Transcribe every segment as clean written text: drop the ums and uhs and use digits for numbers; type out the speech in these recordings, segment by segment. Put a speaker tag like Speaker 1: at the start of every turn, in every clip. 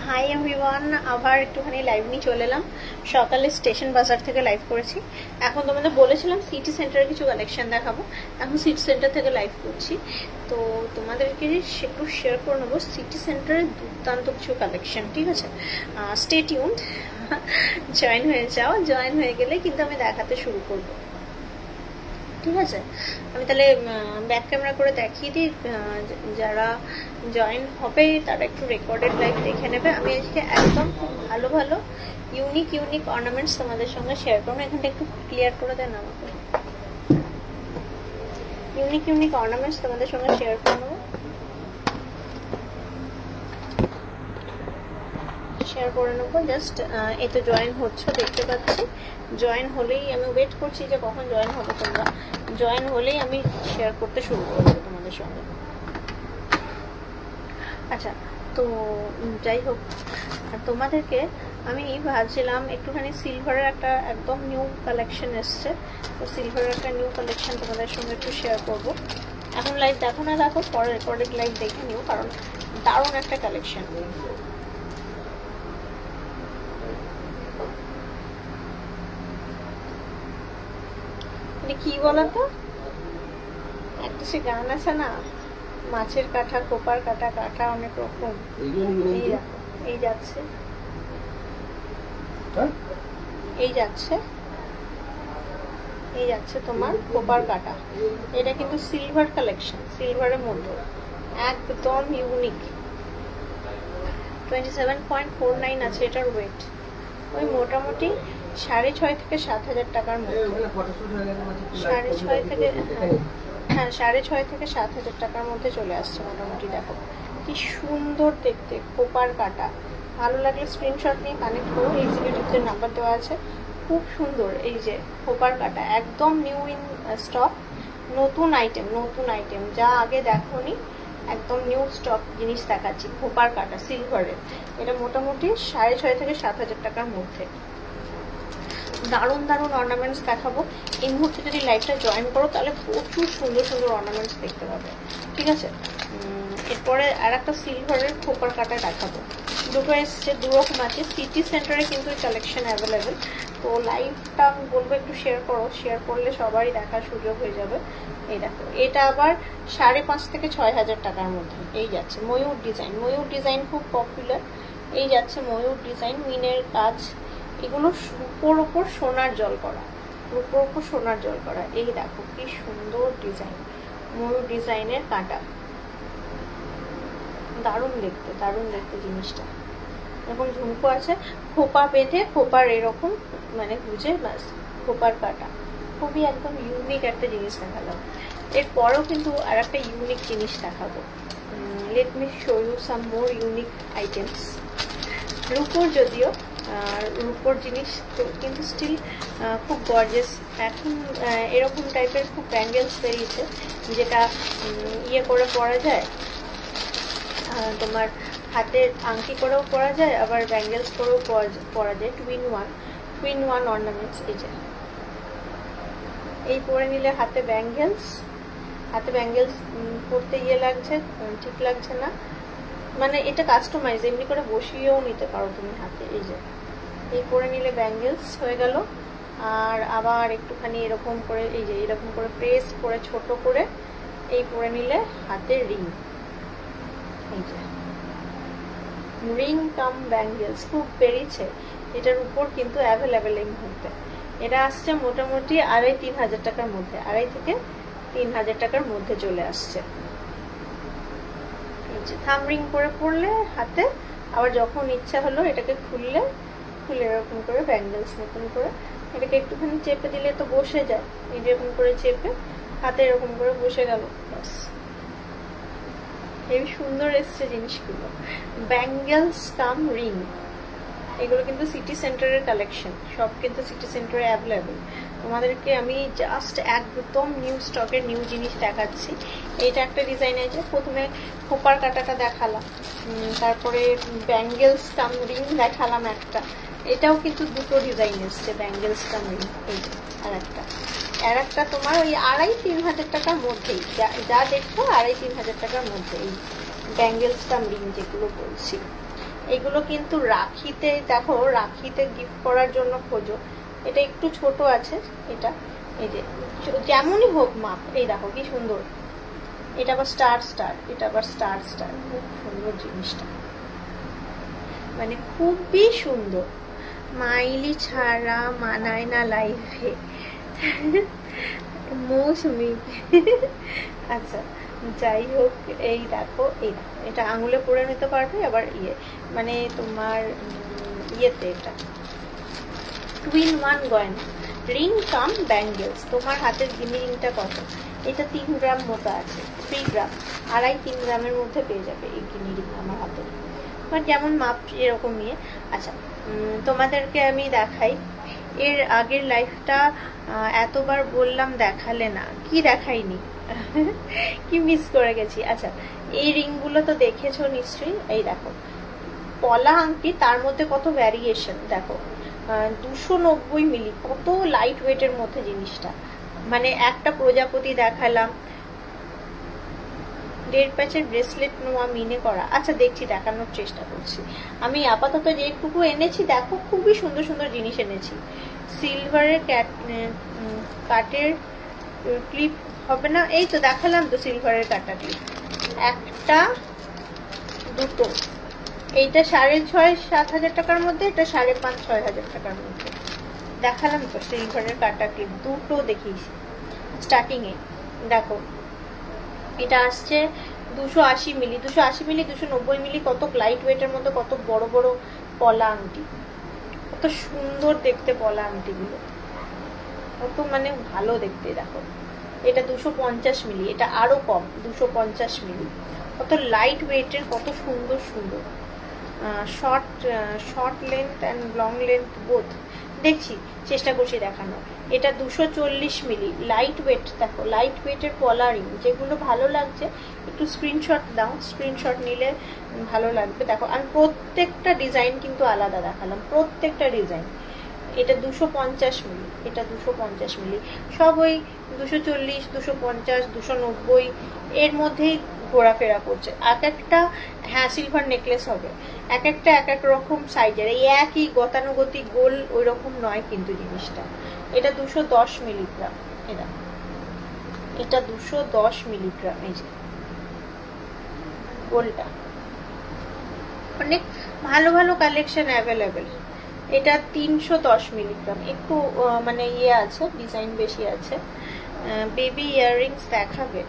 Speaker 1: Hi everyone, আবার একটুখানি live নিয়ে চলে এলাম। সকালে স্টেশন বাজার থেকে লাইভ করেছি। এখন তোমাদের বলেছিলাম সিটি সেন্টারের কিছু কালেকশন দেখাবো, এখন সিটি সেন্টার থেকে লাইভ করছি। তো তোমাদেরকে একটু শেয়ার করে নেবো সিটি সেন্টারের দুর্দান্ত কিছু কালেকশন, ঠিক আছে? স্টে টিউনড, জয়েন হয়ে যাও। জয়েন হয়ে গেলে কিন্তু আমি দেখাতে শুরু করবো, ঠিক আছে? আমি তাহলে ব্যাক ক্যামেরা করে দেখিয়ে দিই, যারা জয়েন হবে তারা একটু রেকর্ডেড লাইভ দেখে নেবে। আমি আজকে একদম খুব ভালো ভালো ইউনিক অর্নামেন্টস তোমাদের সঙ্গে শেয়ার করবো। এখানটা একটু ক্লিয়ার করে দেন আমাকে। ইউনিক অর্নামেন্টস তোমাদের সঙ্গে শেয়ার করে নেবো, জাস্ট এই তো জয়েন হচ্ছে দেখতে পাচ্ছি। জয়েন হলেই আমি ওয়েট করছি যে কখন জয়েন হবে তোমরা। জয়েন হলেই আমি শেয়ার করতে শুরু করবো তোমাদের সঙ্গে। আচ্ছা, তো যাই হোক, তোমাদেরকে আমি ভাবছিলাম একটুখানি সিলভারের একটা একদম নিউ কালেকশন এসছে, তো সিলভারের একটা নিউ কালেকশন তোমাদের সঙ্গে একটু শেয়ার করবো। এখন লাইভ দেখো না দেখো, পরে রেকর্ডেড লাইভ দেখে নিও, কারণ দারুণ একটা কালেকশন। কি বলতো, একটা সে গান আছে না, মাছের কাঁটা, কোপার কাঁটা, কাঁটা অনেক রকম। এই যাচ্ছে তোমার কোপার কাঁটা। এটা কিন্তু সিলভার কালেকশন, সিলভারের মধ্যে একদম ইউনিক। 27.49 আছে এটার ওয়েট। ওই মোটামুটি 6.5 থেকে 7,000 টাকার মধ্যে। 6.5 থেকে 7,000 টাকার মধ্যে চলে আসছে মোটামুটি। দেখো কি সুন্দর দেখতে, কোপার কাটা। ভালো লাগলে স্ক্রিনশট নিয়ে কানেক্ট করো, এক্সিকিউটিভদের নাম্বার দেওয়া আছে। খুব সুন্দর, এই যে কোপার কাটা একদম নিউ ইন স্টক, নতুন আইটেম যা আগে দেখোনি, একদম নিউ স্টক জিনিস দেখাচ্ছি। কোপার কাটা সিলভারের, এটা মোটামুটি 6.5 থেকে 7,000 টাকার মধ্যে। দারুণ অর্নামেন্টস দেখাবো। এই মুহূর্তে যদি লাইভটা জয়েন করো তাহলে প্রচুর সুন্দর অর্নামেন্টস দেখতে পাবে, ঠিক আছে? এরপরে আর একটা সিলভারের খোপার কাটা দেখাবো। দুটো এসছে, দুরকম আছে। সিটি সেন্টারে কিন্তু কালেকশন অ্যাভেলেবেল। তো লাইভটা আমি বলবো একটু শেয়ার করো, শেয়ার করলে সবারই দেখার সুযোগ হয়ে যাবে। এই দেখো, এটা আবার 5.5 থেকে 6,000 টাকার মধ্যে। এই যাচ্ছে ময়ূর ডিজাইন খুব পপুলার। এই যাচ্ছে ময়ূর ডিজাইন, মিনের কাজ, এগুলো রূপোর ওপর সোনার জল করা। এই দেখো কি সুন্দর ডিজাইন, ময়ূর ডিজাইনের কাঁটা। দারুণ দেখতে জিনিসটা। এরকম ঝুমকো আছে, খোপা বেঁধে, খোপার এরকম মানে গুজে, ব্যাস খোপার কাটা। খুবই একদম ইউনিক একটা জিনিস দেখালাম। এরপরও কিন্তু আর একটা ইউনিক জিনিস দেখাবো। Let me show you some more unique items. রূপোর, যদিও রূপোর জিনিস কিন্তু স্টিল খুব গর্জিয়াস। এখন এরকম টাইপের খুব ব্যাঙ্গেলস বেরিয়েছে, যেটা ইয়ে করে পরা যায়, তোমার হাতের আংটি করেও পরা যায়, আবার ব্যাঙ্গেলস করেও পরা যায়। Twin one ornaments. এই যে এই পরে নিলে হাতে ব্যাঙ্গেলস পরতে ইয়ে লাগছে, ঠিক লাগছে না, মানে এটা কাস্টমাইজ, এমনি করে বসিয়েও নিতে পারো তুমি হাতে। এই যে এই পরে নিলে ব্যাঙ্গেলস হয়ে গেল। আর আবার একটুখানি এরকম করে, এই যে এরকম করে প্রেস করে ছোট করে এই পরে নিলে হাতে রিং। এই যে রিং কাম ব্যাঙ্গেলস খুব বেরিয়েছে। এটার উপর কিন্তু অ্যাভেলেবেল এই মুহূর্তে। এটা আসছে মোটামুটি 2,500-3,000 টাকার মধ্যে, 2,500 থেকে 3,000 টাকার মধ্যে চলে আসছে। থাম রিং করে পরলে হাতে, আবার যখন ইচ্ছা হলো এটাকে খুলে এরকম করে ব্যাঙ্গেলস মতন করে এটাকে একটুখানি চেপে দিলে তো বসে যায়। এই যেরকম করে চেপে হাতে এরকম করে বসে গেল, ব্যাস। এই সুন্দর এসছে জিনিসগুলো, ব্যাঙ্গেলস কাম রিং। এগুলো কিন্তু সিটি সেন্টারের কালেকশন, সব কিন্তু সিটি সেন্টারে অ্যাভেলেবেল। তোমাদেরকে আমি জাস্ট একদম নিউ স্টকের নিউ জিনিস দেখাচ্ছি। এইটা একটা ডিজাইন আছে, প্রথমে খোপার কাটাটা দেখালাম, তারপরে ব্যাঙ্গেলস কাম রিং দেখালাম একটা। এটাও কিন্তু দুটো ডিজাইন এসছে, ব্যাঙ্গেলস কাম রিং। এই আর একটা তোমার ওই 2,500-3,000 টাকার মধ্যেই, যা দেখছো 2,500-3,000 টাকার মধ্যে এই ব্যাঙ্গেলস কাম রিং যেগুলো বলছি। এগুলো কিন্তু রাখিতে, দেখো রাখিতে গিফট করার জন্য খোঁজো। এটা একটু ছোট আছে, এটা এই যে যেমনই হোক মাপ, এই দেখো কি সুন্দর। এটা আবার স্টার স্টার, এটা আবার স্টার স্টার, খুব সুন্দর জিনিসটা, মানে খুবই সুন্দর। মাইলি ছাড়া মানায় না লাইফে মৌসুমি। আচ্ছা যাই হোক, এই দেখো এটা আঙুলে পরে নিতে পারবে। আবার মানে তোমার ইয়েতে এটা 2-in-1 গয়না, রিং কাম ব্যাঙ্গেলস। তোমার হাতের গিনি রিংটা কত? এটা 3 গ্রাম মতো আছে, 3 গ্রাম, 2.5-3 গ্রামের মধ্যে পেয়ে যাবে এই গিনি রিং আমার হাতে, যেমন মাপ এরকম নিয়ে। আচ্ছা তোমাদেরকে আমি দেখাই, এর আগের লাইফটা এতবার বললাম দেখালে না, কি দেখাইনি কি মিস করে গেছি। আচ্ছা এই রিংগুলো তো দেখেছো নিশ্চয়ই। এই দেখো পলা আংটি, তার মধ্যে কত ভ্যারিয়েশন দেখো, 290 মিলি, কত লাইট ওয়েটের মধ্যে জিনিসটা। মানে একটা প্রজাপতি দেখালাম, 1.5 প্যাচের ব্রেসলেট নোয়া মিনে করা। আচ্ছা দেখছি, দেখানোর চেষ্টা করছি। আমি আপাতত যেটুকু এনেছি দেখো, খুবই সুন্দর সুন্দর জিনিস এনেছি। সিলভারের কাটের ক্লিপ হবে না, এই তো দেখালাম তো সিলভারের কাটা ক্লিপ, একটা দুটো। এইটা 6,500-7 হাজার টাকার মধ্যে, এটা 5,500-6 হাজার টাকার মধ্যে দেখালাম তো। সিলভারের কাটা ক্লিপ দুটো দেখিয়েছি স্টার্টিং এ। দেখো এটা আসছে 280 মিলি, 280 মিলি, 290 মিলি, কত লাইট ওয়েটের মধ্যে, কত বড় বড় পলা আংটি, কত সুন্দর দেখতে পলা আংটিগুলো, কত মানে ভালো দেখতে। দেখো এটা 250 মিলি, এটা আরো কম, 250 মিলি, কত লাইট ওয়েটের, কত সুন্দর সুন্দর। Short length and long length both দেখছি, চেষ্টা করছি দেখানো। এটা 240 মিলি, লাইট ওয়েট। দেখো লাইট ওয়েটের পলারিং, যেগুলো ভালো লাগছে একটু স্ক্রিনশট দাও, স্ক্রিনশট নিলে ভালো লাগবে। দেখো আমি প্রত্যেকটা ডিজাইন কিন্তু আলাদা দেখালাম, প্রত্যেকটা ডিজাইন। এটা 250 মিলি, এটা 250 মিলি, সব ওই 240, 250, 290 এর মধ্যেই ঘোরাফেরা করছে। এক একটা, হ্যাঁ সিলভার নেকলেস হবে, এক একটা এক এক রকম সাইজের, এই একই গতানুগতিক গোল ওই রকম নয় কিন্তু জিনিসটা। এটা 210 মিলিগ্রাম, এটা 210 মিলিগ্রাম, এই যে গোলটা। অনেক ভালো ভালো কালেকশন অ্যাভেলেবেল। এটা 310 মিলিগ্রাম, একটু মানে আছে, ডিজাইন বেশি আছে। বেবি ইয়াররিংস দেখাবে।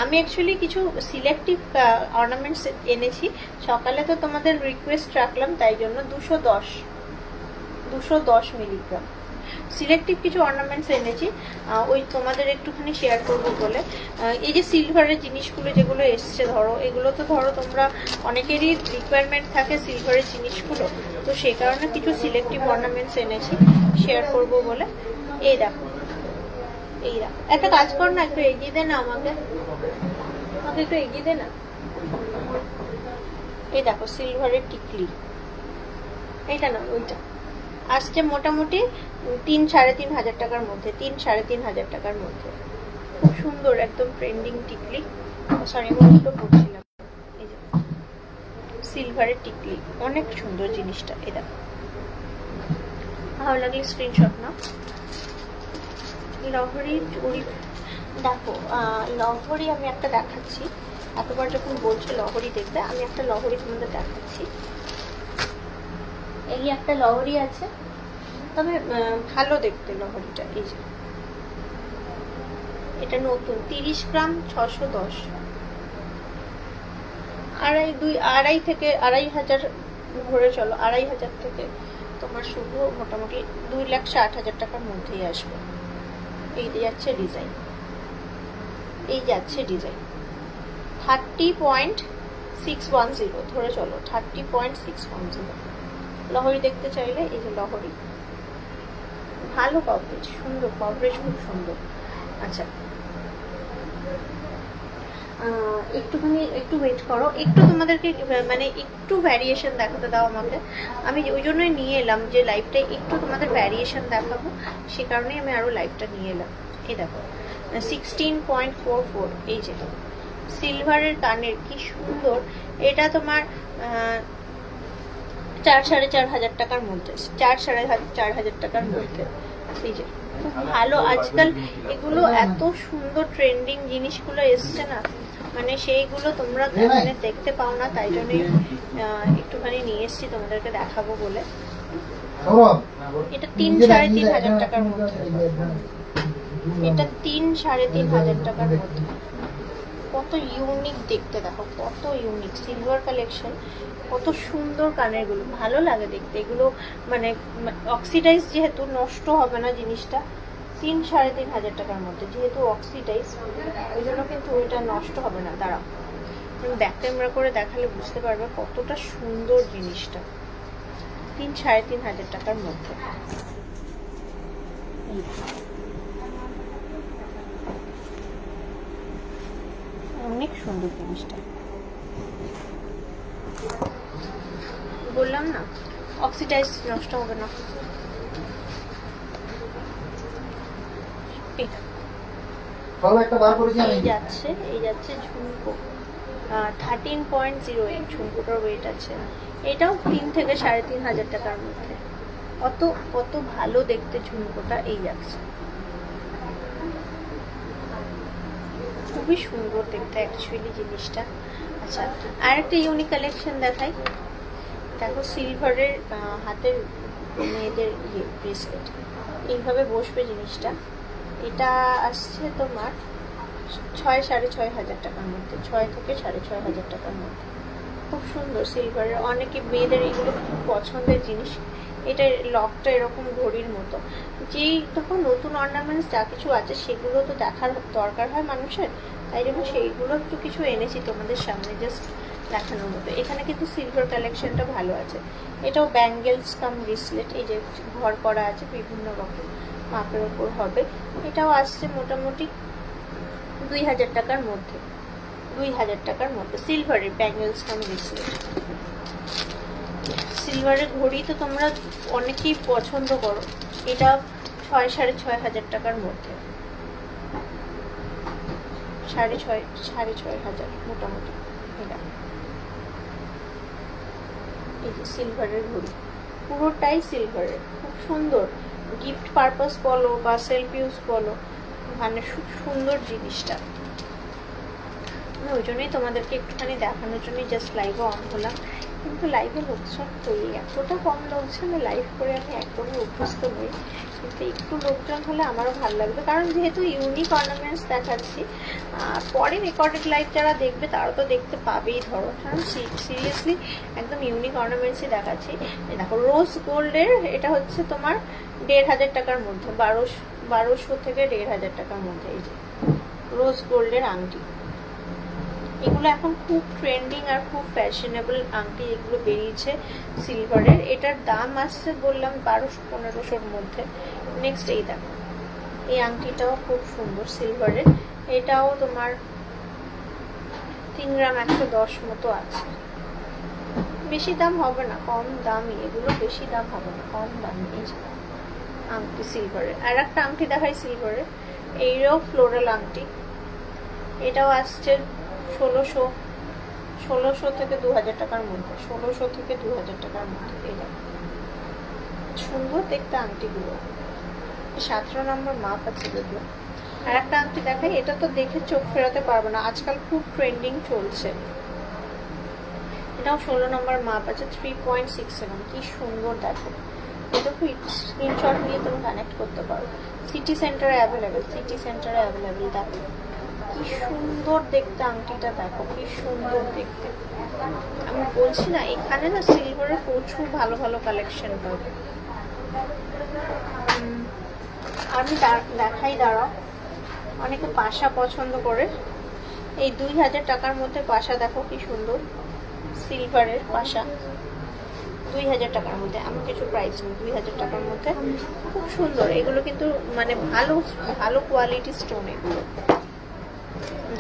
Speaker 1: আমি অ্যাকচুয়ালি কিছু সিলেক্টিভ অর্নামেন্টস এনেছি, সকালে তো তোমাদের রিকোয়েস্ট রাখলাম, তাই জন্য 210 মিলিগ্রাম সিলেক্টিভ কিছু অর্নামেন্টস এনেছি, ওই তোমাদের একটুখানি শেয়ার করবো বলে। এই যে সিলভারের জিনিসগুলো যেগুলো এসছে, ধরো এগুলো তো ধরো তোমরা অনেকেরই রিকোয়ারমেন্ট থাকে সিলভারের জিনিসগুলো, তো সেই কারণে কিছু সিলেক্টিভ অর্নামেন্টস এনেছি শেয়ার করবো বলে। এই দেখো, এই দেখো, একটা কাজ কর না, একটু এগিয়ে দে না আমাকে, একটু এগিয়ে দে না। এই দেখো সিলভারের টিকলি, এইটা না ওইটা, আসছে মোটামুটি 3-3.5 হাজার টাকার মধ্যে, 3-3.5 হাজার টাকার মধ্যে। খুব সুন্দর একদম ট্রেন্ডিং টিকলি। সরি মুখটা পড়ছিলাম। এই যে সিলভারের টিকলি, অনেক সুন্দর জিনিসটা। এই দেখো, ভালো লাগলে স্ক্রিনশট নাও। লহরি চুড়ি দেখো, লহরি আমি একটা দেখাচ্ছি, এতবার যখন বলছো লহরি দেখবে, আমি একটা লহরি তোমাদের দেখাচ্ছি। এই একটা লহরি আছে, তবে ভালো দেখতে লহরিটা। এই যে এটা নতুন, 30 গ্রাম, 610, 2.5 থেকে 2.5 হাজার ধরে চলো, 2.5 হাজার থেকে তোমার শুধু মোটামুটি 2,60,000 টাকার মধ্যেই আসবে। এই যাচ্ছে ডিজাইন, এই যাচ্ছে ডিজাইন 30.610 ধরে চলো, 30.610। লহরি দেখতে চাইলে এই যে লহরি, ভালো কভারেজ, সুন্দর কভারেজ, খুব সুন্দর। আচ্ছা একটুখানি একটু ওয়েট করো, একটু তোমাদেরকে মানে একটু ভ্যারিয়েশন দেখাতে দাও আমাকে। আমি ওই জন্যই নিয়ে এলাম যে লাইভটা একটু তোমাদের ভ্যারিয়েশন দেখাবো, সে কারণেই আমি আরো লাইভটা নিয়ে এলাম। এই দেখো 16.44, এই যে সিলভারের কানের, কি সুন্দর। এটা তোমার 4,500 টাকার মধ্যে, 4,500 টাকার মধ্যে। এই যে খুব ভালো, আজকাল এগুলো এত সুন্দর ট্রেন্ডিং জিনিসগুলো এসছে না, মানে সেইগুলো তোমরা মানে দেখতে পাও না, তাই জন্যই একটুখানি নিয়ে এসছি তোমাদেরকে দেখাবো বলে। এটা 3,500 টাকার মধ্যে, এটা 3,500 টাকার মধ্যে। কত ইউনিক দেখতে, দেখো কত ইউনিক সিলভার কালেকশন, কত সুন্দর কানের গুলো, ভালো লাগে দেখতে এগুলো। মানে অক্সিডাইজ যেহেতু নষ্ট হবে না জিনিসটা, 3,500 টাকার মধ্যে, যেহেতু অক্সিডাইজ ওই জন্য কিন্তু ওইটা নষ্ট হবে না। দাঁড়াও ব্যাক ক্যামেরা করে দেখালে বুঝতে পারবে কতটা সুন্দর জিনিসটা। 3,500 টাকার মধ্যে অনেক সুন্দর জিনিসটা, বললাম না অক্সিডাইজ নষ্ট হবে না। এই যাচ্ছে ঝুমকো, 13.08 ঝুমকোটার ওয়েট আছে। এটাও 3 থেকে 3,500 টাকার মধ্যে। কত ভালো দেখতে ঝুমকোটা, এই যাচ্ছে খুবই সুন্দর দেখতে অ্যাকচুয়ালি জিনিসটা। আচ্ছা আর একটা ইউনিক কালেকশন দেখাই, দেখো সিলভারের হাতের মেয়েদের ব্রেসলেট, এইভাবে বসবে জিনিসটা। এটা আসছে তোমার 6,500 টাকার মধ্যে, 6 থেকে 6,500 টাকার মধ্যে। খুব সুন্দর সিলভারের, অনেকে মেয়েদের এগুলো খুব পছন্দের জিনিস। এটা লকটা এরকম ঘড়ির মতো, যেই তখন নতুন অর্নামেন্টস যা কিছু আছে সেগুলো তো দেখার দরকার হয় মানুষের, তাই জন্য সেইগুলো একটু কিছু এনেছি তোমাদের সামনে জাস্ট দেখানোর মতো। এখানে কিন্তু সিলভার কালেকশনটা ভালো আছে। এটাও ব্যাঙ্গেলস কাম ব্রেসলেট, এই যে ঘর করা আছে বিভিন্ন রকম মাপের ওপর হবে। এটাও আসছে মোটামুটি 2,000 টাকার মধ্যে, 2,000 টাকার মধ্যে সিলভারের ব্যাঙ্গেলস কাম ব্রেসলেট। সিলভারের ঘড়ি তো তোমরা অনেকেই পছন্দ করো, এটা 6,500 টাকার মধ্যে, 6,500 মোটামুটি। এটা এই যে সিলভারের ঘড়ি, পুরোটাই সিলভারের, খুব সুন্দর। গিফট পারপাস বলো বা সেলফ ইউজ বলো, মানে খুব সুন্দর জিনিসটা। ওই জন্যই তোমাদেরকে একটুখানি দেখানোর জন্যই জাস্ট লাইভে অন হলাম, কিন্তু লাইভে লোকজন তো এতটা কম লোকজন, লাইভ করে আমি একদমই অভ্যস্ত নই, কিন্তু একটু লোকজন হলে আমারও ভালো লাগবে, কারণ যেহেতু ইউনিক অর্নামেন্টস দেখাচ্ছি। পরে রেকর্ডেড লাইভ যারা দেখবে তারা তো দেখতে পাবেই, ধরো কারণ সিরিয়াসলি একদম ইউনিক অর্নামেন্টসই দেখাচ্ছি। দেখো রোজ গোল্ডের, এটা হচ্ছে তোমার 1,500 টাকার মধ্যে, 1200 থেকে 1,500 টাকার মধ্যে। এই যে রোজ গোল্ডের আংটি, এগুলো এখন খুব ট্রেন্ডিং আর খুব ফ্যাশনেবল আংটি এগুলো বেরিয়েছে সিলভারের। এটার দাম আসছে বললাম 1200-1500-র মধ্যে। নেক্সট এই দেখো, এই আংটিটাও খুব সুন্দর সিলভারের, এটাও তোমার 3 গ্রাম 110 মতো আছে। বেশি দাম হবে না, কম দামই এগুলো, বেশি দাম হবে না, কম দামি। এই আংটি সিলভারের। আর একটা আংটি দেখাই সিলভারের, এইটাও ফ্লোরাল আংটি, এটাও আসছে 1,600 থেকে 2,000 টাকার মধ্যে, 1,600 থেকে 2,000 টাকার মধ্যে। এই সুন্দর দেখতে আংটিগুলো, 17 নম্বর মাপ আছে যদিও। আর একটা আংটি দেখাই, এটা তো দেখে চোখ ফেরাতে পারবো না, আজকাল খুব ট্রেন্ডিং চলছে। এটাও 16 নম্বর মাপ আছে, 3.67। কি সুন্দর দেখো, এটা খুব স্ক্রিনশট নিয়ে তুমি কানেক্ট করতে পারো। সিটি সেন্টারে অ্যাভেলেবেল, সিটি সেন্টারে অ্যাভেলেবেল। দেখো কি সুন্দর দেখতে আংটিটা, দেখো কি সুন্দর দেখতে। আমি বলছি না, এখানে না সিলভারের প্রচুর ভালো ভালো কালেকশন পাবে। আমি দেখাই, দাঁড়াও। অনেকে পাশা পছন্দ করে, এই 2,000 টাকার মধ্যে পাশা দেখো কি সুন্দর, সিলভারের পাশা 2,000 টাকার মধ্যে। এমন কিছু প্রাইস নেই, 2,000 টাকার মধ্যে খুব সুন্দর। এগুলো কিন্তু মানে ভালো ভালো কোয়ালিটি স্টোন এগুলো।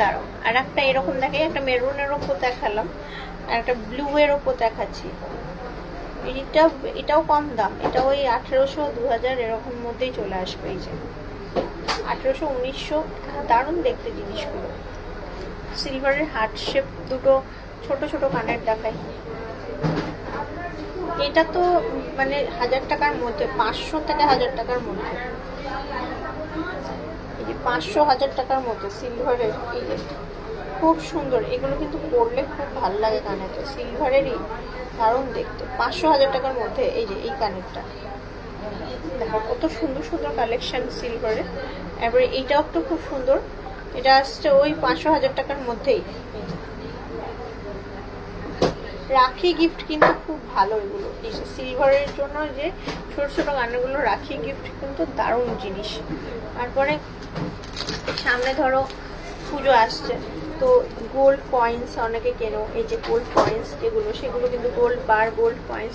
Speaker 1: দাঁড়াও, আর একটা এরকম দেখাই, একটা মেরুনের ওপর দেখালাম, আর একটা ব্লু এর ওপর দেখাচ্ছি। এটাও কম দাম, এটা ওই 1,800-2,000 এরকম মধ্যেই চলে আসবে। এই যে 1,800-1,900, দারুণ দেখতে জিনিসগুলো। সিলভারের হার্ট শেপ দুটো ছোট ছোট কানের দেখাই, এটা তো মানে 1000 টাকার মধ্যে, 500 থেকে 1000 টাকার মধ্যে, এই যে 500 1000 টাকার মধ্যে সিলভারের, এই যে খুব সুন্দর। এগুলো কিন্তু পরলে খুব ভালো লাগে কানেতে, সিলভারেরই দারুণ দেখতে। 500 1000 টাকার মধ্যে এই যে এই কানেরটা দেখো কত সুন্দর সুন্দর কালেকশন সিলভারের। এবারে এইটাও তো খুব সুন্দর, এটা আসছে ওই 500 1000 টাকার মধ্যেই। রাখি গিফট কিন্তু খুব ভালো এগুলো, এই সিলভারের জন্য যে ছোট ছোট কানেরগুলো রাখি গিফট কিন্তু দারুণ জিনিস। তারপরে সামনে ধরো পুজো আসছে, তো গোল্ড কয়েন্স অনেকে কেনো, এই যে গোল্ড কয়েন্স যেগুলো সেগুলো কিন্তু গোল্ড বার গোল্ড কয়েন্স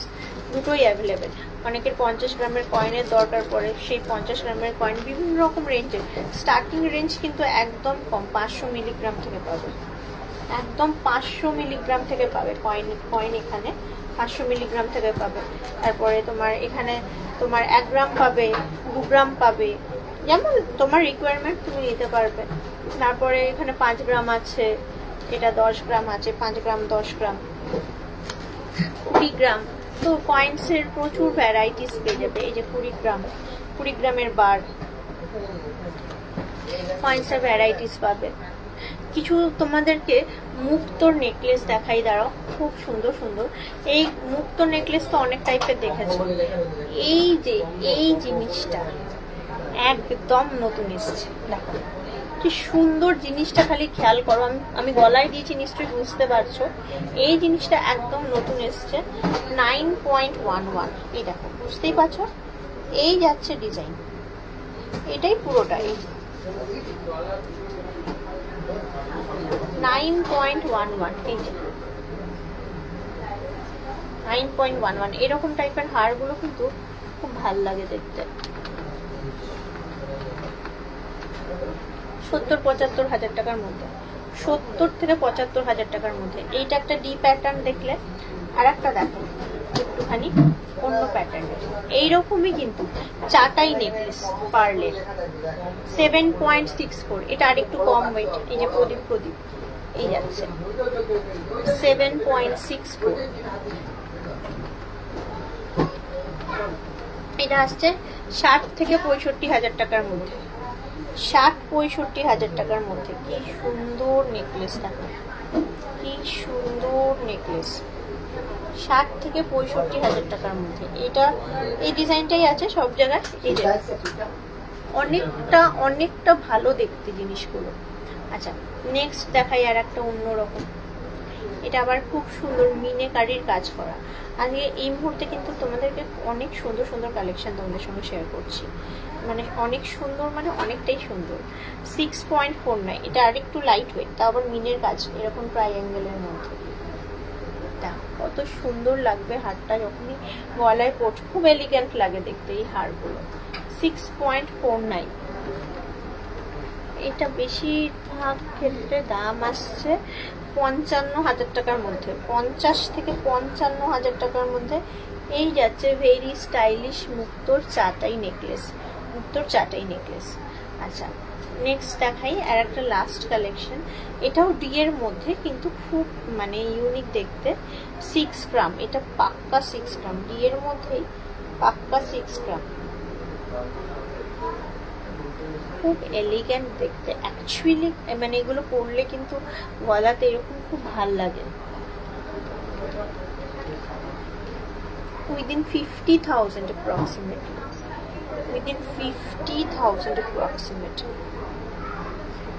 Speaker 1: দুটোই অ্যাভেলেবেল। অনেকের 50 গ্রামের কয়েনের দরকার পড়ে, সেই 50 গ্রামের কয়েন বিভিন্ন রকম রেঞ্জের। স্টার্টিং রেঞ্জ কিন্তু একদম কম, 500 মিলিগ্রাম থেকে পাবে, একদম 500 মিলিগ্রাম থেকে পাবে কয়েন এখানে 500 মিলিগ্রাম থেকে পাবে। তারপরে তোমার এখানে তোমার 1 গ্রাম পাবে, 2 গ্রাম পাবে, যেমন তোমার রিকোয়ারমেন্ট তুমি নিতে পারবে। তারপরে এখানে 5 গ্রাম আছে, এটা 10 গ্রাম আছে, 5 গ্রাম 10 গ্রাম 20 গ্রাম। তো কয়েন্সের প্রচুর ভ্যারাইটিস পেয়ে যাবে। এই যে 20 গ্রামের বার কয়েন্সের ভ্যারাইটিস পাবে। কিছু তোমাদেরকে মুক্তোর নেকলেস দেখাই, দাঁড়াও, খুব সুন্দর সুন্দর। এই মুক্তোর নেকলেস তো অনেক টাইপের দেখেছো, এই যে এই জিনিসটা একদম নতুন এসছে, দেখো কি সুন্দর জিনিসটা, খালি খেয়াল করো। আমি গলায় দিয়েছি, নিশ্চয়ই বুঝতে পারছো। এই জিনিসটা একদম নতুন এসছে, 9.11। এই দেখো, বুঝতেই পারছো, এই যাচ্ছে ডিজাইন, এটাই পুরোটা। এই 9.11, এই যে 9.11 এরকম টাইপের হারগুলো কিন্তু খুব ভাল লাগে দেখতে। 70-75 হাজার টাকার মধ্যে, 70 থেকে 75 হাজার টাকার মধ্যে। এইটা একটা ডি প্যাটার্ন দেখলে, আর একটা দেখো একটুখানি অন্য প্যাটার্নের, এইরকমই কিন্তু চাটাই নেকলেস পার্লের 7.64। এটা আর একটু কম ওয়েট, এই যে প্রদীপ এই যাচ্ছে 7.64। এটা আসছে 60 থেকে 65 হাজার টাকার মধ্যে, 60-65 হাজার টাকার মধ্যে। কি সুন্দর নেকলেস, দেখো কি সুন্দর নেকলেস, 60 থেকে 65 হাজার টাকার মধ্যে। এটা এই ডিজাইনটাই আছে সব জায়গায়। এই যে অনেকটা ভালো দেখতে জিনিসগুলো। আচ্ছা, নেক্সট দেখাই আর একটা অন্যরকম। এটা আবার খুব সুন্দর মিনেকারির কাজ করা। আজকে এই মুহূর্তে কিন্তু তোমাদেরকে অনেক সুন্দর সুন্দর কালেকশন তোমাদের সঙ্গে শেয়ার করছি, মানে অনেক সুন্দর, মানে অনেকটাই সুন্দর। 6.49, এটা আর একটু লাইট ওয়েট, তা আবার মিনের কাজ, এরকম ট্রাইঅ্যাঙ্গেলের মধ্যে। কত সুন্দর লাগবে হারটা যখনই গলায় পড়ছে, খুব এলিগেন্ট লাগে দেখতে এই হারগুলো। 6.49। এটা বেশিরভাগ ক্ষেত্রে দাম আসছে 55 হাজার টাকার মধ্যে, 50 থেকে 55 হাজার টাকার মধ্যে। এই যাচ্ছে ভেরি স্টাইলিশ মুক্তোর চাটাই নেকলেস। আচ্ছা, নেক্সট দেখাই আর একটা লাস্ট কালেকশন। এটাও ডি এর মধ্যে, কিন্তু খুব মানে ইউনিক দেখতে। 6 গ্রাম, এটা পাক্কা 6 গ্রাম, ডি এর মধ্যেই পাক্কা 6 গ্রাম। খুব এলিগেন্ট দেখতে অ্যাকচুয়ালি, মানে এগুলো পরলে কিন্তু গলাতে এরকম খুব ভাল লাগে। Within 50,000 approximately, within 50,000 approximate।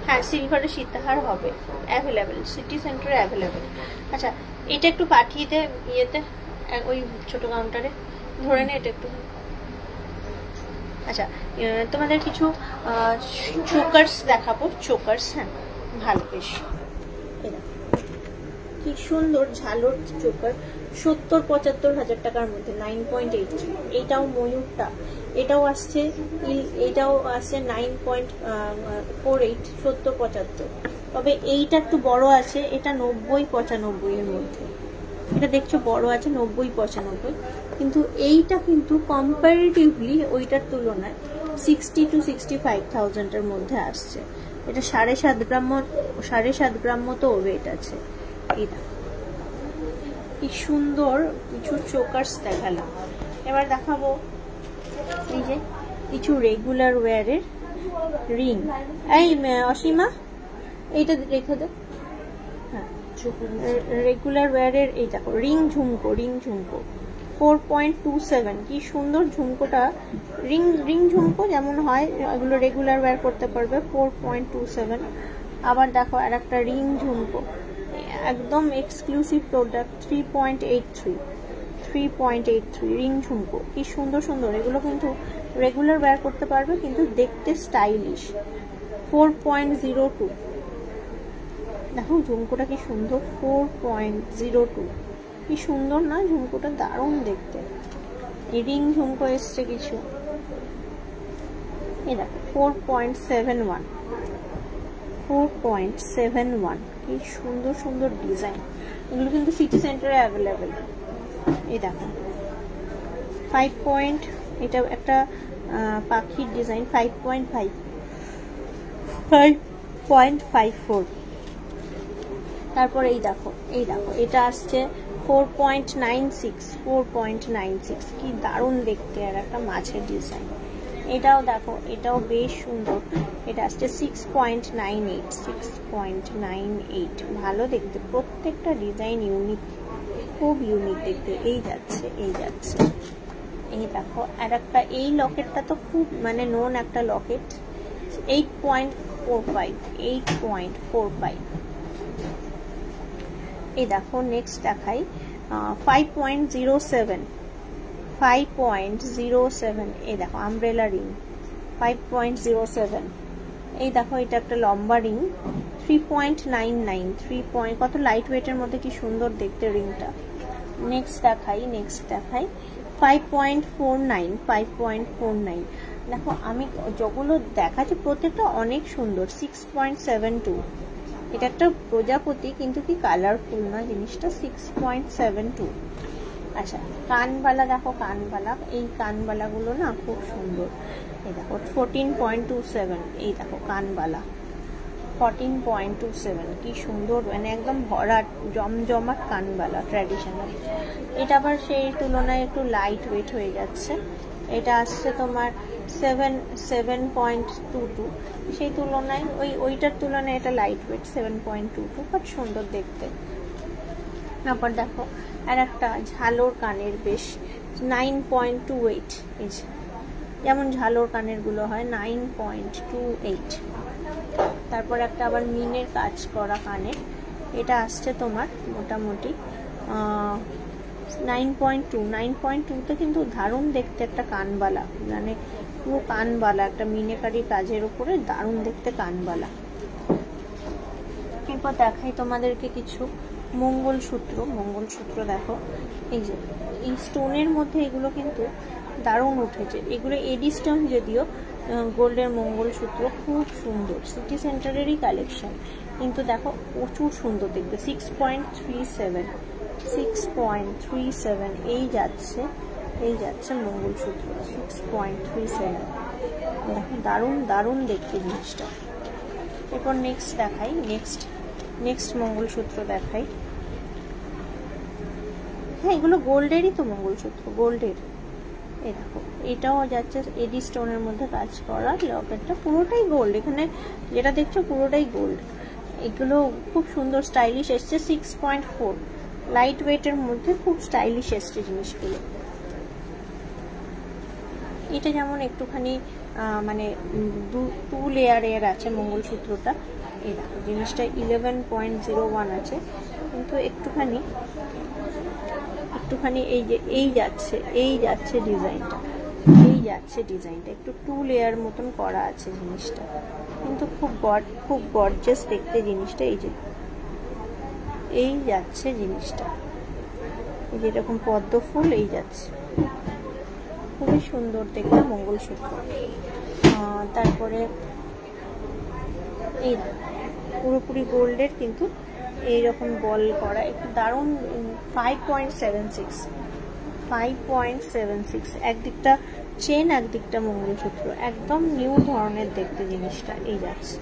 Speaker 1: হ্যাঁ, সিলভারের সীতাহার হবে অ্যাভেলেবেল, সিটি সেন্টারে অ্যাভেলেবেল। আচ্ছা, এটা একটু পাঠিয়ে দে ইয়েতে, ওই ছোট কাউন্টারে ধরে নে এটা একটু। আচ্ছা, তোমাদের কিছু চোকার্স দেখাবো, চোকার্স। হ্যাঁ, ভালো, বেশ কি সুন্দর ঝালর চোকার, 70-75 হাজার টাকার মধ্যে, 9.83। এইটাও ময়ূরটা, এটাও আসছে 9.48, 70-75। তবে এইটা একটু বড় আছে, এটা 90-95 এর মধ্যে। এটা দেখছো বড় আছে 90-95, কিন্তু এইটা কিন্তু কম্পারেটিভলি ওইটার তুলনায় 60-65,000 এর মধ্যে আসছে। এটা 7.5 গ্রাম মতো ওয়েট আছে। কি সুন্দর কিছু চোকার্স দেখালাম। এবার দেখাবো এই যে কিছু রেগুলার ওয়্যারের রিং। এই অসীমা এইটা রেখে দে। হ্যাঁ, রেগুলার ওয়্যারের এই দেখো রিং ঝুমকো, রিং ঝুমকো 4.27। কি সুন্দর ঝুমকোটা, রিং ঝুমকো যেমন হয় এগুলো রেগুলার ওয়্যার করতে পারবে। 4.27। আবার দেখো আর একটা রিং ঝুমকো, একদম এক্সক্লুসিভ প্রোডাক্ট 3.83 রিং ঝুমকো। কি সুন্দর সুন্দর, এগুলো কিন্তু রেগুলার ওয়্যার করতে পারবে কিন্তু দেখতে স্টাইলিশ। 4.02। দেখো ঝুমকোটা কি সুন্দর, 4.02। কি সুন্দর না ঝুমকোটা, দারুণ দেখতে। এই রিং ঝুমকো এসছে কিছু, এই দেখো 4.71। কি সুন্দর সুন্দর ডিজাইন, এগুলো কিন্তু সিটি সেন্টারে অ্যাভেলেবেল। এই দেখো 5. এটা একটা পাখির ডিজাইন, 5.54। তারপর এই দেখো এটা আসছে 4.96। কি দারুণ দেখতে, আর একটা মাছের ডিজাইন। এটাও দেখো, এটাও বেশ সুন্দর। এটা আসছে 6.98। ভালো দেখতে, প্রত্যেকটা ডিজাইন ইউনিক, খুব ইউনিক দেখতে। এই যাচ্ছে এই দেখো আর একটা, এই লকেটটা তো খুব মানে নোন একটা লকেট, 8.45। এই দেখো নেক্সট দেখাই 5.07। এই দেখো আমব্রেলা রিং 5.07। এই দেখো এটা একটা লম্বা রিং 3.99। কত লাইট ওয়েটের মধ্যে কি সুন্দর দেখতে রিংটা। নেক্সট দেখাই 5.49। দেখো আমি যেগুলো দেখাচ্ছি প্রত্যেকটা অনেক সুন্দর। 6.72। এটা একটা প্রজাপতি কিন্তু কি কালারফুল না জিনিসটা। 6.72। আচ্ছা কানবালা দেখো, কানবালা, এই কানবালাগুলো না খুব সুন্দর। এই দেখো 14.27। এই দেখো কানবালা 14.27। কি সুন্দর, মানে একদম ভরা জমজমাট কানবালা ট্র্যাডিশনাল। এটা আবার সেই তুলনায় একটু লাইট ওয়েট হয়ে যাচ্ছে। এটা আসছে তোমার 7.22। সেই তুলনায় ওইটার তুলনায় এটা লাইট ওয়েট 7.22, বাট সুন্দর দেখতে। তারপর দেখো আর একটা ঝালোর কানের, বেশ 9.28। এই যেমন ঝালোর কানের গুলো হয় 9.28। তারপর একটা আবার মিনের কাজ করা কানের, এটা আসছে তোমার মোটামুটি 9.2তে কিন্তু দারুণ দেখতে একটা কানবালা, মানে পুরো কানবালা একটা মিনেকারি কাজের উপরে দারুণ দেখতে কানবালা। এরপর দেখাই তোমাদেরকে কিছু মঙ্গলসূত্র দেখো। এই যে এই স্টোনের মধ্যে এগুলো কিন্তু দারুণ উঠেছে। এগুলো এডি স্টোন, যদিও গোল্ডের মঙ্গলসূত্র, খুব সুন্দর। সিটি সেন্টারেরই কালেকশন, কিন্তু দেখো প্রচুর সুন্দর দেখতে। 6.37। এই যাচ্ছে মঙ্গলসূত্র 6.37। দেখো দারুণ দেখতে জিনিসটা। এরপর নেক্সট দেখাই, নেক্সট মঙ্গলসূত্র দেখাই। হ্যাঁ এগুলো গোল্ডেরই তো মঙ্গলসূত্র, গোল্ডের। এই দেখো এটাও যাচ্ছে এডি স্টোনের মধ্যে কাজ করা। লকেটটা পুরোটাই গোল্ড, এখানে যেটা দেখছো পুরোটাই গোল্ড। এগুলো খুব সুন্দর স্টাইলিশ এসছে। 6.4 লাইট ওয়েটের মধ্যে খুব স্টাইলিশ এসছে জিনিসগুলো। এটা যেমন একটুখানি মানে 2 লেয়ারের আছে মঙ্গলসূত্রটা। এই দেখো জিনিসটা 11.01 আছে, কিন্তু একটুখানি এই যাচ্ছে ডিজাইনটা একটু 2 লেয়ার মতন করা আছে জিনিসটা, কিন্তু খুব গর্জিয়াস দেখতে জিনিসটা। এই যাচ্ছে জিনিসটা, এই যে এরকম পদ্ম ফুল এই যাচ্ছে, খুবই সুন্দর দেখতে মঙ্গলসূত্র। তারপরে এই পুরোপুরি গোল্ডের, কিন্তু এইরকম বল করা, একটু দারুণ। 5.76 একদিকটা চেন, একদিকটা মঙ্গলসূত্র, একদম নিউ ধরনের দেখতে জিনিসটা। এই যাচ্ছে